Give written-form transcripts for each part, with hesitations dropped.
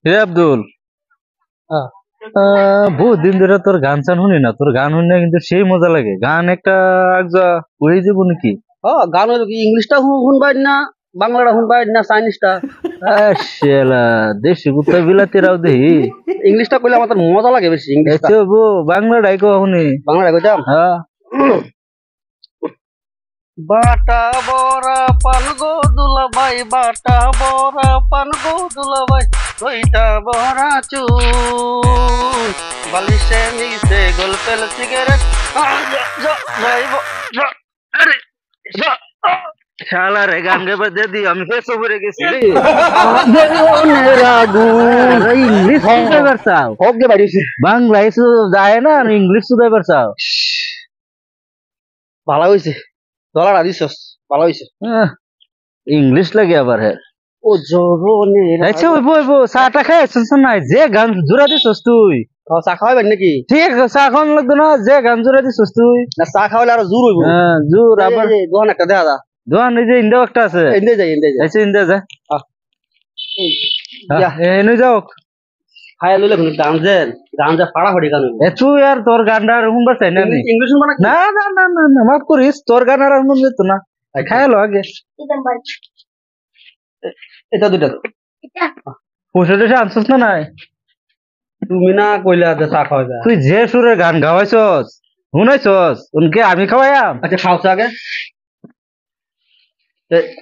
হে আব্দুল, হ্যাঁ। বহুত দিন ধরে তোর গান চান শুনি না। তোর গান শুনি না কিন্তু সেই মজা লাগে। গান একটা হয়ে যাবো নাকি? গান হইলো কি ইংলিশটা শুনবাই না, বাংলাটা শুনবাই না, চাইনিজটা। শালা দেশি কুত্তা বিলাতিরাও দেহি। ইংলিশটা কইলে আমার তো মজা লাগে বেশি। ইংলিশটা এসে বো বাংলাটাই কও শুনি। বাংলাটা কইতাম। হ্যাঁ, বাটা বড়া পান গো দুলাভাই, বাটা বড়া পান গো দুলাভাই, কইটা বড়া চুল বালিশে নিচে গল্পের সিগারেট যাইব। আরে শালা রে গান গাইবার দিয়ে দি আমি ফেসো করে গেছি রে। ইংলিশ শুধাইবার চাও? ওকে বাইরেছে বাংলা এসে যায় না, আর ইংলিশ শুধাইবার চাও? ভালো হইছে, ডলার দিছস ভালো হইছে। ইংলিশ লাগে আবার। হ্যাঁ, ও জবনের আচ্ছা ওই বই বই চাটা খাই আসছিস নাই? যে গান জোড়া দিছস তুই, চা খাওয়াইবেন নাকি? ঠিক আছে চা খাওয়ান লাগতো না? যে গান জোড়া দিছস তুই, না চা খাওয়াইলে আরো জোর হইব। হ্যাঁ জোর। আবার দোকান একটা দেখা যা, দোকান এই যে ইন্ডিয়া একটা আছে, এনে যাই এনে যাই। আচ্ছা ইন্ডিয়া যা। যা। এনে যাও। খাইয়া লইলে গান যেন গান যা ফাড়াফাড়ি গান হইব। এ তুই আর তোর গানটা শুনবার চাই না আমি। ইংলিশ শুনবা নাকি? না না না না না, মাফ করিস, তোর গান আর শুনবার যেত না। খাইলো আগে এটা দুইটা তো পয়সা টয়সা আনছিস না নাই? তুমি না কইলা যে চা খাওয়া যায়। তুই যে সুরে গান গাওয়াইছস শুনাইছস উনকে আমি খাওয়াইয়াম? আচ্ছা খাওয়া আগে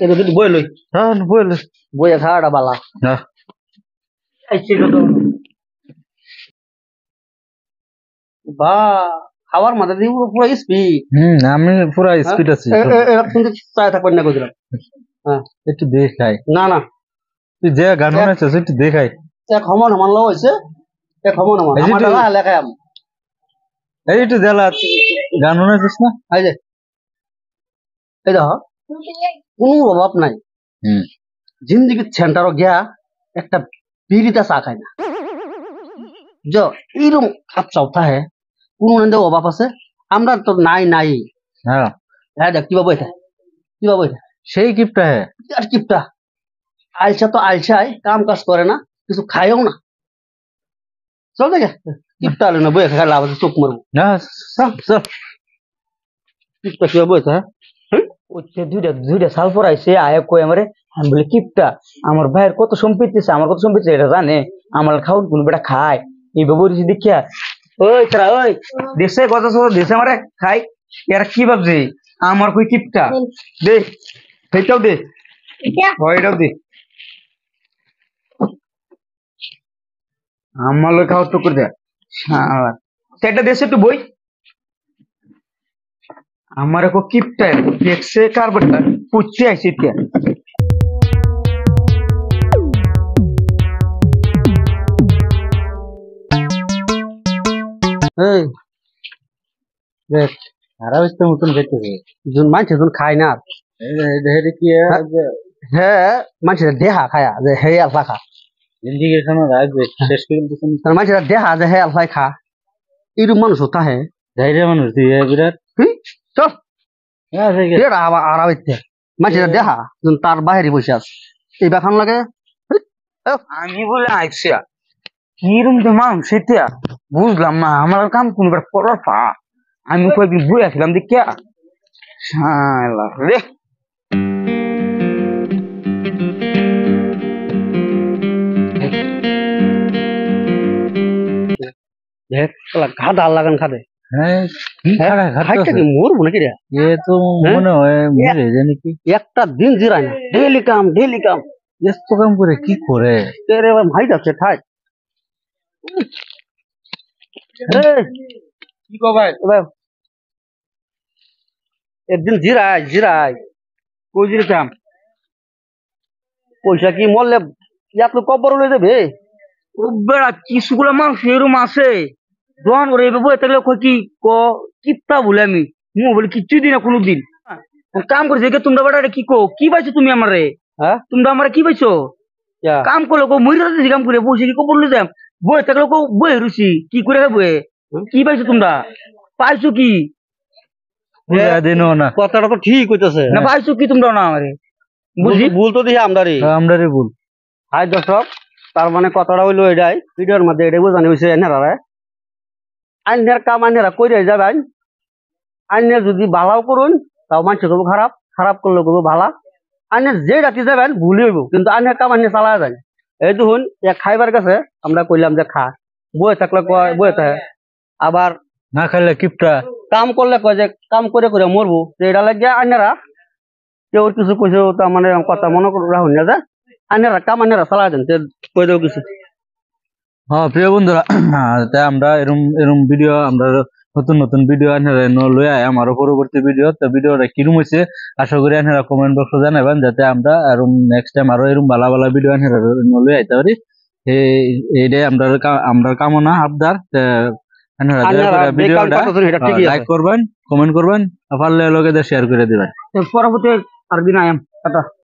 এটা দুটো বই লই, হ্যাঁ বল। বইয়া খাওয়াটা বালা। না বা খাওয়ার মাথা দিয়ে পুরো স্পিড। আমি পুরা স্পিড আছি। কিন্তু চায় থাকবেন না কইলাম। হ্যাঁ একটু দেখাই। না না তুই যে গান শুনাইছস একটু দেখাই। এক হমন হমান লো হইছে, এক হমন হমান আমার দাদা লেখায় আম। এই একটু দেলা গান শুনাইছস না? এই যে এই দেখো কোনো অভাব নাই। জিন্দিগির সেন্টারও গিয়া একটা বিড়িটা চা খায় না। এইরকম খাপ চাউথা হে কোনো নেন্দে অভাব আছে? আমরা তো নাই নাই। হ্যাঁ হ্যাঁ দেখ কিবা বইটা, কিবা বইটা সেই কিপটা হে। আর কিপটা আলসা তো আলসাই, কাম কাজ করে না, কিছু খায়ও না। চল দেখে কিপটা আলো না বই খাই লাভ আছে, চোখ মারবো। না চল চল। কিপটা কিবা বইটা দুইটা দুইটা সাল পরাইছে আয় কই আমারে। আমি বলি কিপটা আমার ভাইয়ের কত সম্পত্তি আছে, আমার কত সম্পত্তি এটা জানে, আমার খাউন কোন বেটা খায় এই ব্যবহার দেখিয়া। ওই তারা ওই দেশে কত দেশে আমারে খাই, এরা কি ভাবছে আমার কই কিপটা দে, সেইটাও দে, ওইটাও দে, আমার লোক খাওয়া তো করে দেয় সেটা দেশে একটু বই আমার কো কিপটা দেখছে কারবারটা পুচ্ছে আইছে এতিয়া। এই দেখ সারা ব্যস্ত মতন খাইতেছে। যোন মানুষ যোন খায় না কি হ্যাঁ মানুষের দেহা খায়া যে হে আলফা খা, জিন্দিগির খানা রাখবে শেষ করে দিতেছেন। মানুষের দেহা যে হে আলফাই খা, এরকম মানুষ হতা হে ধৈর্য মানুষ দিয়ে বিরাট। চল মানুষের দেহা যোন তার বাহিরে বসে আছে এই বাখান লাগে। আমি বলে আইসিয়া কিরম তো মাম সেটা বুঝলাম না। আমার কাম কোন করার পা আমি কয়েকদিন বই আসলাম দেখিয়া রে। ঘাটা লাগান খাদে মরবো নাকি রে? এ তো মনে হয় মরে যায় নাকি। একটা দিন জিরায় না, ডেলি কাম ডেলি কাম। এত কাম করে কি করে ভাই যাচ্ছে ঠাই কি কো ভাই? একদিন জিরায় জিরায় কই দিলাম পয়সা কি মরলে ইয়াত কবর লয়ে যাবে। ও বেড়া কিছুগুলো মানুষ এরম আছে দোয়ান করে বই থাকলে কি ক কিপটা বলে আমি মু বলে কিচ্ছু দিই না কোনোদিন কাম করছে তোমরা বেটা কি কো কি পাইছো তুমি আমারে? হ্যাঁ তোমরা আমার কি পাইছো? কাম করলো কো মরি রাতে কাম করে বসে কি কবর লয়ে যাম বই থাকলে কো বই রুচি কি করে বই কি পাইছো তোমরা? পাইছো কি? কথাটা তো ঠিক হইতেছে না পাইছো কি তোমরা না আমারে? বুঝি ভুল তো দেখি আমদারি আমরারে ভুল। হাই দর্শক তার মানে কথাটা হইলো এটাই ভিডিওর মধ্যে এটাই বোঝানো হয়েছে এনারা আইনের কাম আইনেরা কইরে যাবেন আইনের যদি ভালাও করুন তাও মানুষ করবো খারাপ খারাপ করলে করবো ভালা আইনের যে রাতি যাবেন ভুলি হইব কিন্তু আইনের কাম আইনে চালা যায় এই দেখুন এক খাইবার কাছে আমরা কইলাম যে খা বয়ে থাকলে কয় বয়ে থাকে আবার না খাইলে কিপটা কাম করলে কয় যে কাম করে করে মরবো যে এটা লাগিয়া আইনেরা কেউ কিছু কইছে তার মানে কথা মনে করে রাখুন না যে আইনেরা কাম আইনেরা চালা দেন কই দেও কিছু হ্যাঁ প্রিয় বন্ধুরা তাই আমরা এরম এরম ভিডিও আমরা নতুন নতুন ভিডিও লই আয় আমারও পরবর্তী ভিডিও তো ভিডিওটা কিরম হয়েছে আশা করি আপনারা কমেন্ট বক্সে জানাবেন যাতে আমরা এরম নেক্সট টাইম আরো এরম ভালো ভালো ভিডিও আপনারা লই আইতে পারি এইটাই আমরা কামনা আবদার আপনারা দয়া করে ভিডিওটা লাইক করবেন কমেন্ট করবেন পারলে লোকেদের শেয়ার করে দিবেন পরবর্তী আর দিন আয়াম টাটা